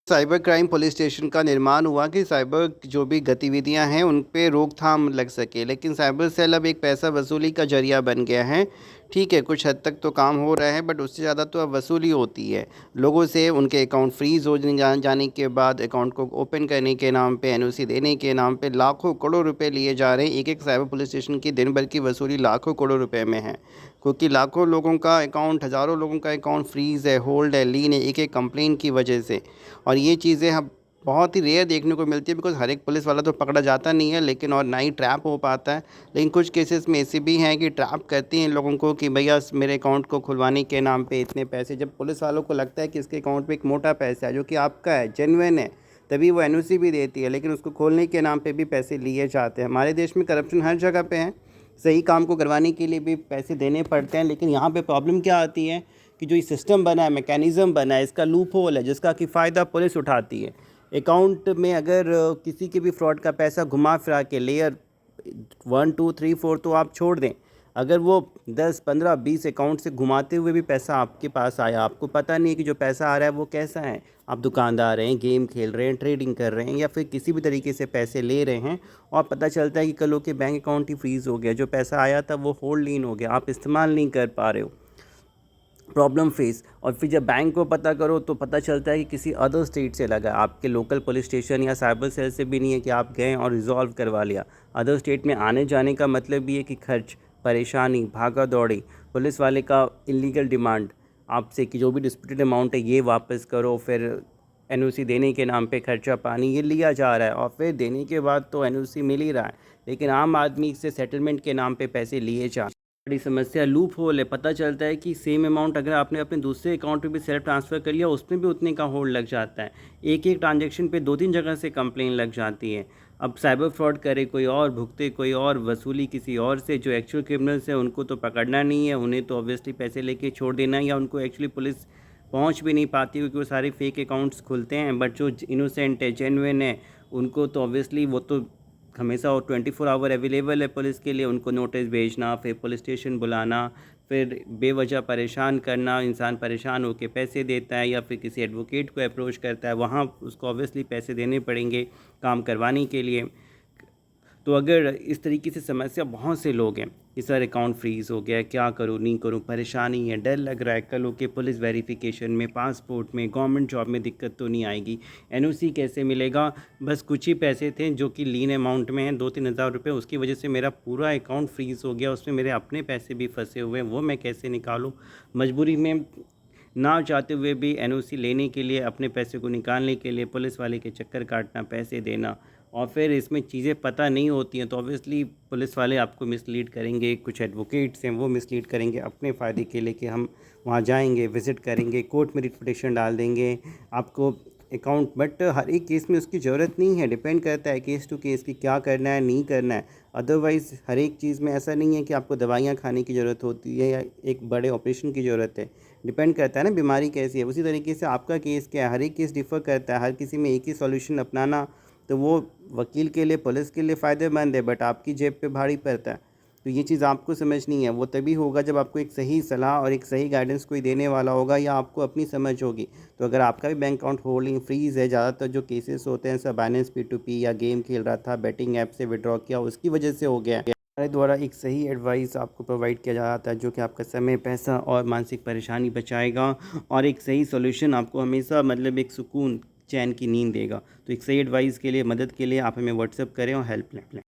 Cyber crime police station का निर्माण हुआ कि साइबर जो भी गतिविधियां हैं उन पे रोकथाम लग सके, लेकिन साइबर सेल अब एक पैसा वसूली का जरिया बन गया है। ठीक है, कुछ हद तक तो काम हो रहा है, बट उससे ज़्यादा तो अब वसूली होती है लोगों से। उनके अकाउंट फ्रीज़ हो जाने के बाद अकाउंट को ओपन करने के नाम पे, एनओसी देने के नाम पे लाखों करोड़ रुपए लिए जा रहे हैं। एक एक साइबर पुलिस स्टेशन की दिन भर की वसूली लाखों करोड़ रुपए में है, क्योंकि लाखों लोगों का अकाउंट, हज़ारों लोगों का अकाउंट फ्रीज़ है, होल्ड है, लीन है, एक एक कंप्लेन की वजह से। और ये चीज़ें हम बहुत ही रेयर देखने को मिलती है, बिकॉज़ हर एक पुलिस वाला तो पकड़ा जाता नहीं है, लेकिन और ना ही ट्रैप हो पाता है। लेकिन कुछ केसेस में ऐसे भी हैं कि ट्रैप करती हैं लोगों को कि भैया मेरे अकाउंट को खुलवाने के नाम पे इतने पैसे। जब पुलिस वालों को लगता है कि इसके अकाउंट में एक मोटा पैसा है जो कि आपका है, जेन्युइन है, तभी वो एनओसी भी देती है, लेकिन उसको खोलने के नाम पे भी पैसे लिए जाते हैं। हमारे देश में करप्शन हर जगह पे है, सही काम को करवाने के लिए भी पैसे देने पड़ते हैं। लेकिन यहाँ पे प्रॉब्लम क्या आती है कि जो ये सिस्टम बना है, मैकेनिज़्म बना है, इसका लूप होल है जिसका कि फ़ायदा पुलिस उठाती है। अकाउंट में अगर किसी के भी फ्रॉड का पैसा घुमा फिरा के लेयर 1 2 3 4 तो आप छोड़ दें, अगर वो 10 15 20 अकाउंट से घुमाते हुए भी पैसा आपके पास आया, आपको पता नहीं है कि जो पैसा आ रहा है वो कैसा है। आप दुकानदार हैं, गेम खेल रहे हैं, ट्रेडिंग कर रहे हैं, या फिर किसी भी तरीके से पैसे ले रहे हैं, और पता चलता है कि कल के बैंक अकाउंट ही फ्रीज़ हो गया, जो पैसा आया था वो होल्ड लीन हो गया, आप इस्तेमाल नहीं कर पा रहे हो, प्रॉब्लम फेस। और फिर जब बैंक को पता करो तो पता चलता है कि किसी अदर स्टेट से लगा, आपके लोकल पुलिस स्टेशन या साइबर सेल से भी नहीं है कि आप गए और रिजॉल्व करवा लिया। अदर स्टेट में आने जाने का मतलब भी है कि खर्च, परेशानी, भागा दौड़ी, पुलिस वाले का इलीगल डिमांड आपसे कि जो भी डिस्प्यूटेड अमाउंट है ये वापस करो, फिर एनओसी देने के नाम पे खर्चा पानी ये लिया जा रहा है, और फिर देने के बाद तो एनओसी मिल ही रहा है, लेकिन आम आदमी से सेटलमेंट के नाम पे पैसे लिए जा। बड़ी समस्या लूप होल है। पता चलता है कि सेम अमाउंट अगर आपने अपने दूसरे अकाउंट में भी सेल्फ ट्रांसफ़र कर लिया, उसमें भी उतने का होल्ड लग जाता है। एक एक ट्रांजैक्शन पे 2-3 जगह से कंप्लेन लग जाती है। अब साइबर फ्रॉड करे कोई और, भुगते कोई और, वसूली किसी और से। जो एक्चुअल क्रिमिनल्स हैं उनको तो पकड़ना नहीं है, उन्हें तो ऑब्वियसली पैसे लेके छोड़ देना है, या उनको एक्चुअली पुलिस पहुंच भी नहीं पाती क्योंकि वो सारे फेक अकाउंट्स खुलते हैं। बट जो इनोसेंट है, जेन्युइन है, उनको तो ऑब्वियसली वो तो हमेशा वो 24 आवर अवेलेबल है पुलिस के लिए। उनको नोटिस भेजना, फिर पुलिस स्टेशन बुलाना, फिर बेवजह परेशान करना, इंसान परेशान होकर पैसे देता है या फिर किसी एडवोकेट को अप्रोच करता है, वहाँ उसको ऑब्वियसली पैसे देने पड़ेंगे काम करवाने के लिए। तो अगर इस तरीके से समस्या, बहुत से लोग हैं कि सर अकाउंट फ्रीज़ हो गया है, क्या करूँ नहीं करूँ, परेशानी है, डर लग रहा है, कल के पुलिस वेरिफिकेशन में, पासपोर्ट में, गवर्नमेंट जॉब में दिक्कत तो नहीं आएगी, एनओसी कैसे मिलेगा। बस कुछ ही पैसे थे जो कि लीन अमाउंट में हैं, 2-3 हज़ार रुपये, उसकी वजह से मेरा पूरा अकाउंट फ्रीज़ हो गया, उसमें मेरे अपने पैसे भी फंसे हुए हैं, वो मैं कैसे निकालूँ। मजबूरी में ना चाहते हुए भी एनओसी लेने के लिए, अपने पैसे को निकालने के लिए पुलिस वाले के चक्कर काटना, पैसे देना, और फिर इसमें चीज़ें पता नहीं होती हैं तो ऑब्वियसली पुलिस वाले आपको मिसलीड करेंगे। कुछ एडवोकेट्स हैं वो मिसलीड करेंगे अपने फ़ायदे के लिए कि हम वहाँ जाएंगे, विज़िट करेंगे, कोर्ट में रिट पिटिशन डाल देंगे आपको अकाउंट। बट हर एक केस में उसकी ज़रूरत नहीं है, डिपेंड करता है केस टू केस कि क्या करना है, नहीं करना है। अदरवाइज़ हर एक चीज़ में ऐसा नहीं है कि आपको दवाइयाँ खाने की ज़रूरत होती है या एक बड़े ऑपरेशन की ज़रूरत है। डिपेंड करता है ना बीमारी कैसी है। उसी तरीके से आपका केस क्या है, हर एक केस डिफ़र करता है। हर किसी में एक ही सॉल्यूशन अपनाना तो वो वकील के लिए, पुलिस के लिए फ़ायदेमंद है, बट आपकी जेब पे भारी पड़ता है। तो ये चीज़ आपको समझनी है। वो तभी होगा जब आपको एक सही सलाह और एक सही गाइडेंस कोई देने वाला होगा, या आपको अपनी समझ होगी। तो अगर आपका भी बैंक अकाउंट होल्डिंग फ्रीज़ है, ज़्यादातर जो केसेस होते हैं सब बाइनेंस P2P या गेम खेल रहा था, बेटिंग ऐप से विड्रॉ किया, उसकी वजह से हो गया है। हमारे द्वारा एक सही एडवाइस आपको प्रोवाइड किया जाता है जो कि आपका समय, पैसा और मानसिक परेशानी बचाएगा, और एक सही सॉल्यूशन आपको हमेशा मतलब एक सुकून, चैन की नींद देगा। तो एक सही एडवाइस के लिए, मदद के लिए आप हमें व्हाट्सएप करें और हेल्प लें।